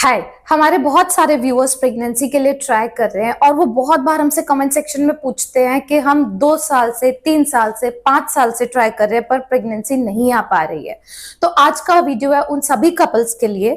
हाय। हमारे बहुत सारे व्यूअर्स प्रेगनेंसी के लिए ट्राई कर रहे हैं और वो बहुत बार हमसे कमेंट सेक्शन में पूछते हैं कि हम 2 साल से 3 साल से 5 साल से ट्राई कर रहे हैं पर प्रेगनेंसी नहीं आ पा रही है। तो आज का वीडियो है उन सभी कपल्स के लिए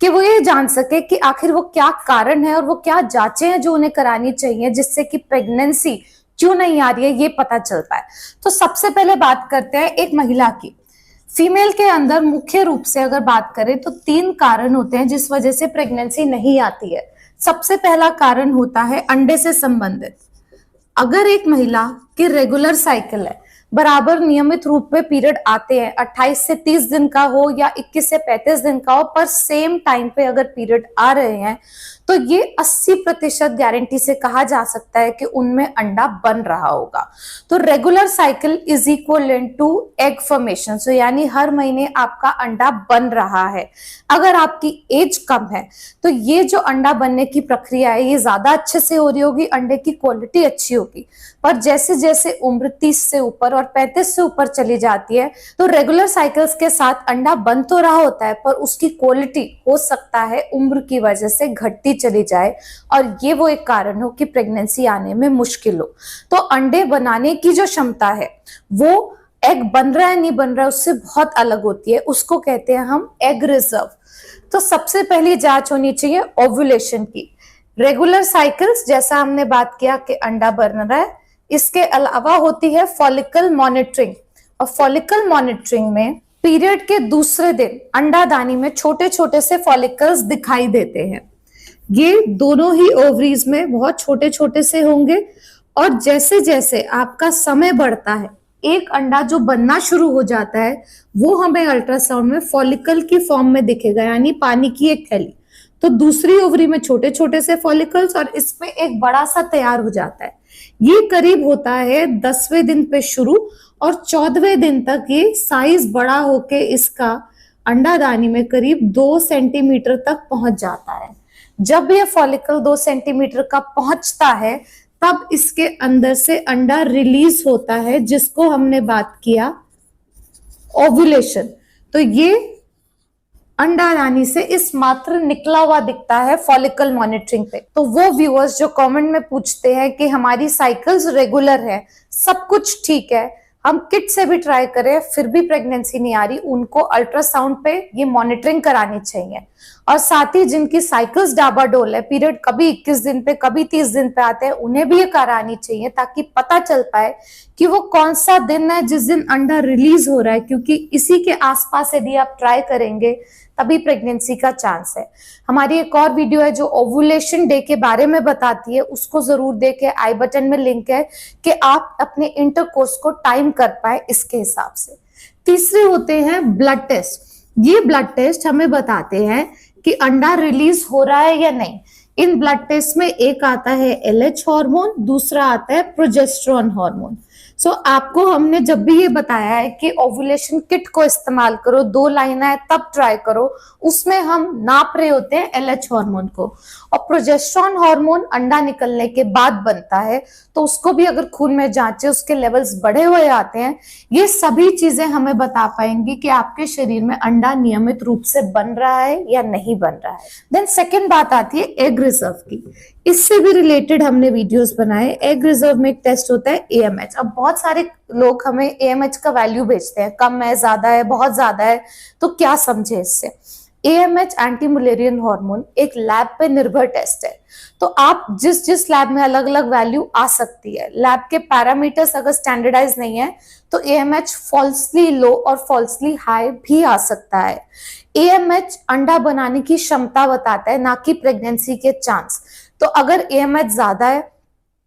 कि वो ये जान सके कि आखिर वो क्या कारण है और वो क्या जांचें हैं जो उन्हें करानी चाहिए जिससे कि प्रेगनेंसी क्यों नहीं आ रही है ये पता चल पाए। तो सबसे पहले बात करते हैं एक महिला की। फीमेल के अंदर मुख्य रूप से अगर बात करें तो 3 कारण होते हैं जिस वजह से प्रेगनेंसी नहीं आती है। सबसे पहला कारण होता है अंडे से संबंधित। अगर एक महिला की रेगुलर साइकिल है, बराबर नियमित रूप में पीरियड आते हैं, 28 से 30 दिन का हो या 21 से 35 दिन का हो, पर सेम टाइम पे अगर पीरियड आ रहे हैं तो ये 80% गारंटी से कहा जा सकता है कि उनमें अंडा बन रहा होगा। तो regular cycle is equal to egg formation, so यानी हर महीने आपका अंडा बन रहा है। अगर आपकी एज कम है तो ये जो अंडा बनने की प्रक्रिया है ये ज्यादा अच्छे से हो रही होगी, अंडे की क्वालिटी अच्छी होगी। पर जैसे जैसे उम्र 30 से ऊपर और 35 से ऊपर चली जाती है तो रेगुलर साइकिल्स के साथ अंडा बन तो रहा होता है पर उसकी क्वालिटी हो सकता है उम्र की वजह से घटती चली जाए और ये वो एक कारण हो कि प्रेगनेंसी आने में मुश्किल हो। तो अंडे बनाने की जो क्षमता है वो एग बन रहा है नहीं बन रहा है उससे बहुत अलग होती है, उसको कहते हैं हम एग रिजर्व। तो सबसे पहली जांच होनी चाहिए ओव्यूलेशन की। रेगुलर साइकिल्स जैसा हमने बात किया कि अंडा बन रहा है, इसके अलावा होती है फॉलिकल मॉनिटरिंग। और फॉलिकल मॉनिटरिंग में पीरियड के दूसरे दिन अंडादानी में छोटे छोटे से फॉलिकल्स दिखाई देते हैं। ये दोनों ही ओवरीज में बहुत छोटे छोटे से होंगे और जैसे जैसे आपका समय बढ़ता है एक अंडा जो बनना शुरू हो जाता है वो हमें अल्ट्रासाउंड में फॉलिकल की फॉर्म में दिखेगा, यानी पानी की एक थैली। तो दूसरी ओवरी में छोटे छोटे से फॉलिकल्स और इसमें एक बड़ा सा तैयार हो जाता है। ये करीब होता है 10वें दिन पे शुरू और 14वें दिन तक ये साइज बड़ा होके इसका अंडादानी में करीब 2 सेंटीमीटर तक पहुंच जाता है। जब ये फॉलिकल 2 सेंटीमीटर का पहुंचता है तब इसके अंदर से अंडा रिलीज होता है जिसको हमने बात किया ओव्यूलेशन। तो ये अंडादानी से इस मात्र निकला हुआ दिखता है फॉलिकल मॉनिटरिंग पे। तो वो व्यूअर्स जो कमेंट में पूछते हैं कि हमारी साइकिल्स रेगुलर है, सब कुछ ठीक है, हम किट से भी ट्राई करें फिर भी प्रेगनेंसी नहीं आ रही, उनको अल्ट्रासाउंड पे ये मॉनिटरिंग करानी चाहिए। और साथ ही जिनकी साइकिल्स डाबाडोल है, पीरियड कभी 21 दिन पे कभी 30 दिन पे आते हैं, उन्हें भी ये करानी चाहिए ताकि पता चल पाए कि वो कौन सा दिन है जिस दिन अंडा रिलीज हो रहा है, क्योंकि इसी के आसपास यदि आप ट्राई करेंगे तभी प्रेगनेंसी का चांस है। हमारी एक और वीडियो है जो ओव्यूलेशन डे के बारे में बताती है, उसको जरूर देखें, आई बटन में लिंक है कि आप अपने इंटरकोर्स को टाइम कर पाए इसके हिसाब से। तीसरे होते हैं ब्लड टेस्ट। ये ब्लड टेस्ट हमें बताते हैं कि अंडा रिलीज हो रहा है या नहीं। इन ब्लड टेस्ट में एक आता है एलएच हार्मोन, दूसरा आता है प्रोजेस्टेरोन हार्मोन। सो आपको हमने जब भी ये बताया है कि ओव्यूलेशन किट को इस्तेमाल करो, 2 लाइन है तब ट्राई करो, उसमें हम नाप रहे होते हैं एलएच हार्मोन को। और प्रोजेस्टेरोन हार्मोन अंडा निकलने के बाद बनता है, तो उसको भी अगर खून में जांचे उसके लेवल्स बढ़े हुए आते हैं। ये सभी चीजें हमें बता पाएंगी कि आपके शरीर में अंडा नियमित रूप से बन रहा है या नहीं बन रहा है। देन सेकेंड बात आती है एग रिजर्व की। इससे भी रिलेटेड हमने वीडियोस बनाए। एग रिजर्व में एक टेस्ट होता है एएमएच। अब बहुत सारे लोग हमें एएमएच का वैल्यू भेजते हैं, कम है, ज्यादा है, बहुत ज्यादा है, तो क्या समझे इससे। एएमएच एंटी मुलेरियन हार्मोन एक लैब पे निर्भर टेस्ट है, तो आप जिस लैब में अलग अलग वैल्यू आ सकती है। लैब के पैरामीटर्स अगर स्टैंडर्डाइज नहीं है तो एएमएच फॉल्सली लो और फॉल्सली हाई भी आ सकता है। एएमएच अंडा बनाने की क्षमता बताता है, ना कि प्रेगनेंसी के चांस। तो अगर एएमएच ज्यादा है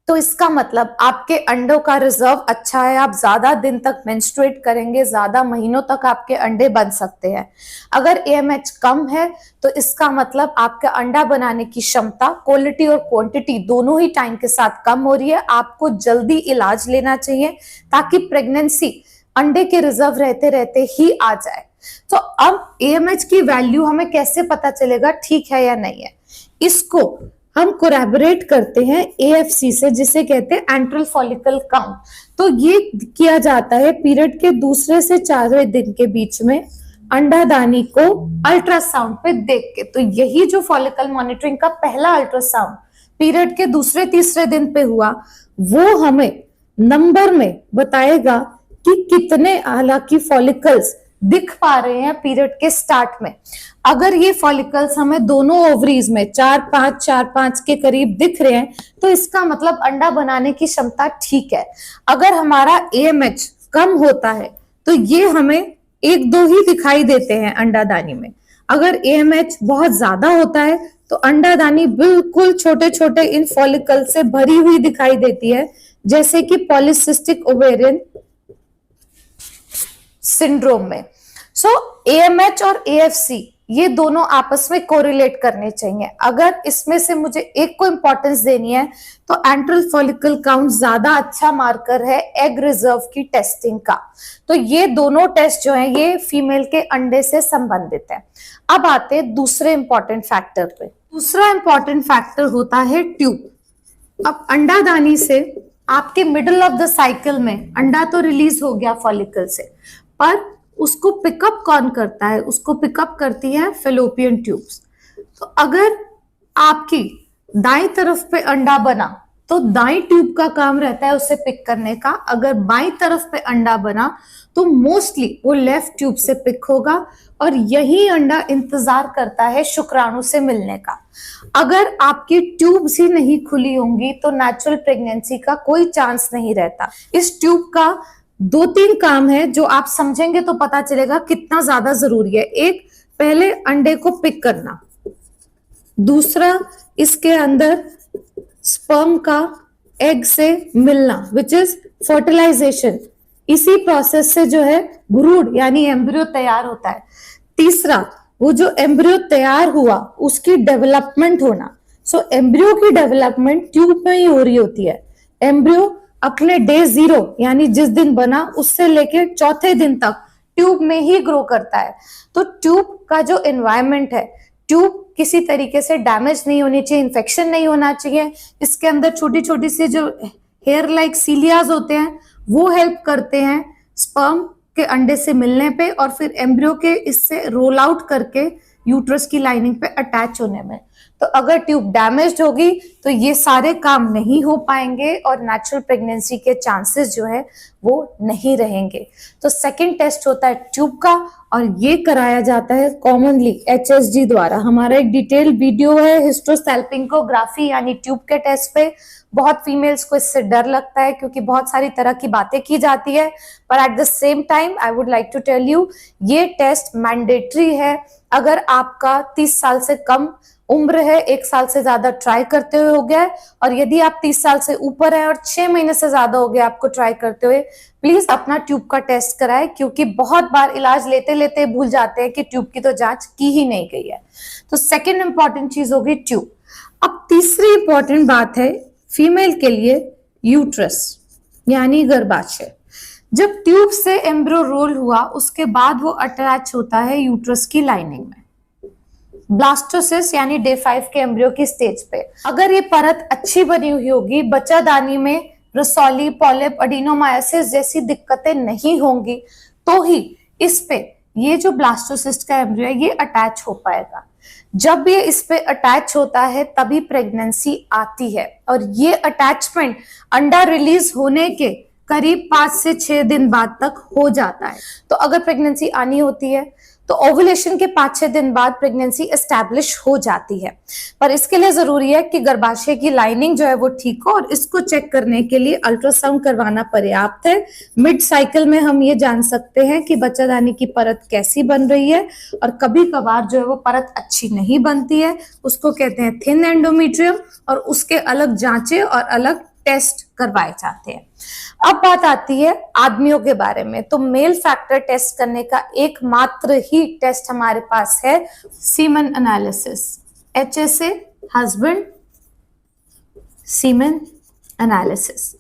तो इसका मतलब आपके अंडों का रिजर्व अच्छा है, आप ज्यादा दिन तक मेंस्ट्रुएट करेंगे, ज्यादा महीनों तक आपके अंडे बन सकते हैं। अगर एएमएच कम है तो इसका मतलब आपका अंडा बनाने की क्षमता, क्वालिटी और क्वांटिटी दोनों ही टाइम के साथ कम हो रही है। आपको जल्दी इलाज लेना चाहिए ताकि प्रेगनेंसी अंडे के रिजर्व रहते रहते ही आ जाए। तो अब एएमएच की वैल्यू हमें कैसे पता चलेगा ठीक है या नहीं है, इसको हम कोलैबोरेट करते हैं एएफसी से, जिसे कहते हैं एंट्रल फॉलिकल काउंट। तो ये किया जाता है पीरियड के दूसरे से 4वें दिन के बीच में अंडादानी को अल्ट्रासाउंड पे देख के। तो यही जो फॉलिकल मॉनिटरिंग का पहला अल्ट्रासाउंड पीरियड के दूसरे तीसरे दिन पे हुआ, वो हमें नंबर में बताएगा कि कितने हालांकि फॉलिकल्स दिख पा रहे हैं पीरियड के स्टार्ट में। अगर ये फॉलिकल्स हमें दोनों ओवरीज में 4-5 के करीब दिख रहे हैं तो इसका मतलब अंडा बनाने की क्षमता ठीक है। अगर हमारा AMH कम होता है तो ये हमें 1-2 ही दिखाई देते हैं अंडादानी में। अगर AMH बहुत ज्यादा होता है तो अंडादानी बिल्कुल छोटे छोटे इन फॉलिकल से भरी हुई दिखाई देती है, जैसे कि पॉलीसिस्टिक ओवेरियन सिंड्रोम में। सो AMH और AFC ये दोनों आपस में कोरिलेट करने चाहिए। अगर इसमें से मुझे एक को इंपॉर्टेंस देनी है तो एंट्रल फॉलिकल काउंट ज्यादा अच्छा मार्कर है एग रिजर्व की टेस्टिंग का। तो ये दोनों टेस्ट जो है ये फीमेल के अंडे से संबंधित है। अब आते हैं दूसरे इंपॉर्टेंट फैक्टर पे। दूसरा इंपॉर्टेंट फैक्टर होता है ट्यूब। अब अंडादानी से आपके मिडल ऑफ द साइकिल में अंडा तो रिलीज हो गया फॉलिकल से, पर उसको पिकअप कौन करता है? उसको पिकअप करती है फेलोपियन ट्यूब्स। तो अगर आपकी दाईं तरफ पे अंडा बना तो दाईं ट्यूब का काम रहता है उसे पिक करने का। अगर बाईं तरफ पे अंडा बना तो मोस्टली वो लेफ्ट ट्यूब से पिक होगा और यही अंडा इंतजार करता है शुक्राणु से मिलने का। अगर आपकी ट्यूब्स ही नहीं खुली होंगी तो नेचुरल प्रेगनेंसी का कोई चांस नहीं रहता। इस ट्यूब का 2-3 काम है जो आप समझेंगे तो पता चलेगा कितना ज्यादा जरूरी है। एक, पहले अंडे को पिक करना। दूसरा, इसके अंदर स्पर्म का एग से मिलना विच इज फर्टिलाइजेशन। इसी प्रोसेस से जो है ब्रूड यानी एम्ब्रियो तैयार होता है। तीसरा, वो जो एम्ब्रियो तैयार हुआ उसकी डेवलपमेंट होना। सो एम्ब्रियो की डेवलपमेंट ट्यूब में ही हो रही होती है। एम्ब्रियो अपने डे 0 यानी जिस दिन बना उससे लेके चौथे दिन तक ट्यूब में ही ग्रो करता है। तो ट्यूब का जो एनवायरनमेंट है, ट्यूब किसी तरीके से डैमेज नहीं होनी चाहिए, इन्फेक्शन नहीं होना चाहिए। इसके अंदर छोटी छोटी सी जो हेयर लाइक सीलियाज होते हैं वो हेल्प करते हैं स्पर्म के अंडे से मिलने पे और फिर एम्ब्रियो के इससे रोल आउट करके यूट्रस की लाइनिंग पे अटैच होने में। तो अगर ट्यूब डैमेज्ड होगी तो ये सारे काम नहीं हो पाएंगे और नेचुरल प्रेगनेंसी के चांसेस जो है वो नहीं रहेंगे। तो सेकंड टेस्ट होता है ट्यूब का और ये कराया जाता है कॉमनली HSG द्वारा। हमारा एक डिटेल वीडियो है हिस्टोसैल्पिंगोग्राफी यानी ट्यूब के टेस्ट पे। बहुत फीमेल्स को इससे डर लगता है क्योंकि बहुत सारी तरह की बातें की जाती है, पर at the same time I would like to tell you ये टेस्ट मैंडेटरी है। अगर आपका 30 साल से कम उम्र है, 1 साल से ज्यादा ट्राई करते हुए हो गया है, और यदि आप 30 साल से ऊपर है और 6 महीने से ज्यादा हो गया आपको ट्राई करते हुए, प्लीज अपना ट्यूब का टेस्ट कराएं क्योंकि बहुत बार इलाज लेते लेते भूल जाते हैं कि ट्यूब की तो जांच की ही नहीं गई है। तो सेकेंड इंपॉर्टेंट चीज होगी ट्यूब। अब तीसरी इंपॉर्टेंट बात है फीमेल के लिए यूट्रस यानी गर्भाशय। जब ट्यूब से एम्ब्रियो रोल हुआ उसके बाद वो अटैच होता है यूट्रस की लाइनिंग में ब्लास्टोसिस यानी डे 5 के एम्ब्रियो की स्टेज पे। अगर ये परत अच्छी बनी हुई होगी, बच्चादानी में रसौली, पॉलिप, एडिनोमायोसिस जैसी दिक्कतें नहीं होंगी तो ही इस पे ये जो ब्लास्टोसिस्ट का एम्ब्रियो है ये अटैच हो पाएगा। जब ये इस पे अटैच होता है तभी प्रेगनेंसी आती है और ये अटैचमेंट अंडा रिलीज होने के करीब 5 से 6 दिन बाद तक हो जाता है। तो अगर प्रेगनेंसी आनी होती है तो ओवुलेशन के 5-6 दिन बाद प्रेगनेंसी एस्टैब्लिश हो जाती है, पर इसके लिए जरूरी है कि गर्भाशय की लाइनिंग जो है वो ठीक हो और इसको चेक करने के लिए अल्ट्रासाउंड करवाना पर्याप्त है। मिड साइकिल में हम ये जान सकते हैं कि बच्चादानी की परत कैसी बन रही है और कभी कभार जो है वो परत अच्छी नहीं बनती है, उसको कहते हैं थिन एंडोमेट्रियम, और उसके अलग जांचें और अलग टेस्ट करवाए जाते हैं। अब बात आती है आदमियों के बारे में। तो मेल फैक्टर टेस्ट करने का एकमात्र ही टेस्ट हमारे पास है semen analysis, HSA husband semen analysis.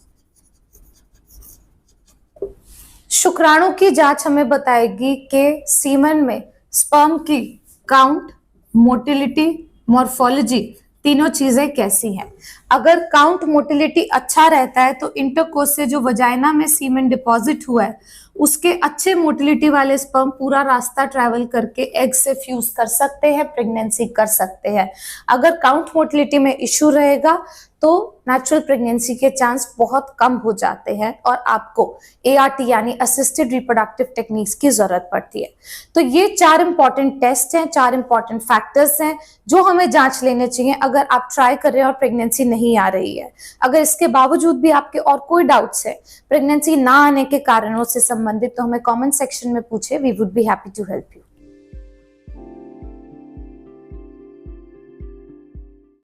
शुक्राणु की जांच हमें बताएगी कि सीमन में स्पर्म की काउंट, मोटिलिटी, मॉर्फोलॉजी तीनों चीजें कैसी हैं। अगर काउंट, मोटिलिटी अच्छा रहता है तो इंटरकोर्स से जो वजाइना में सीमेन डिपॉजिट हुआ है उसके अच्छे मोटिलिटी वाले स्पर्म पूरा रास्ता ट्रैवल करके एग से फ्यूज कर सकते हैं, प्रेगनेंसी कर सकते हैं। अगर काउंट मोटिलिटी में इश्यू रहेगा तो नेचुरल प्रेगनेंसी के चांस बहुत कम हो जाते हैं और आपको ART यानी असिस्टेड रिप्रोडक्टिव टेक्निक्स की जरूरत पड़ती है। तो ये 4 इंपॉर्टेंट टेस्ट हैं, 4 इंपॉर्टेंट फैक्टर्स हैं जो हमें जांच लेने चाहिए अगर आप ट्राई कर रहे हैं और प्रेगनेंसी नहीं आ रही है। अगर इसके बावजूद भी आपके और कोई डाउट्स है प्रेगनेंसी ना आने के कारणों से संबंधित, तो हमें कमेंट सेक्शन में पूछे, we would be happy to help you.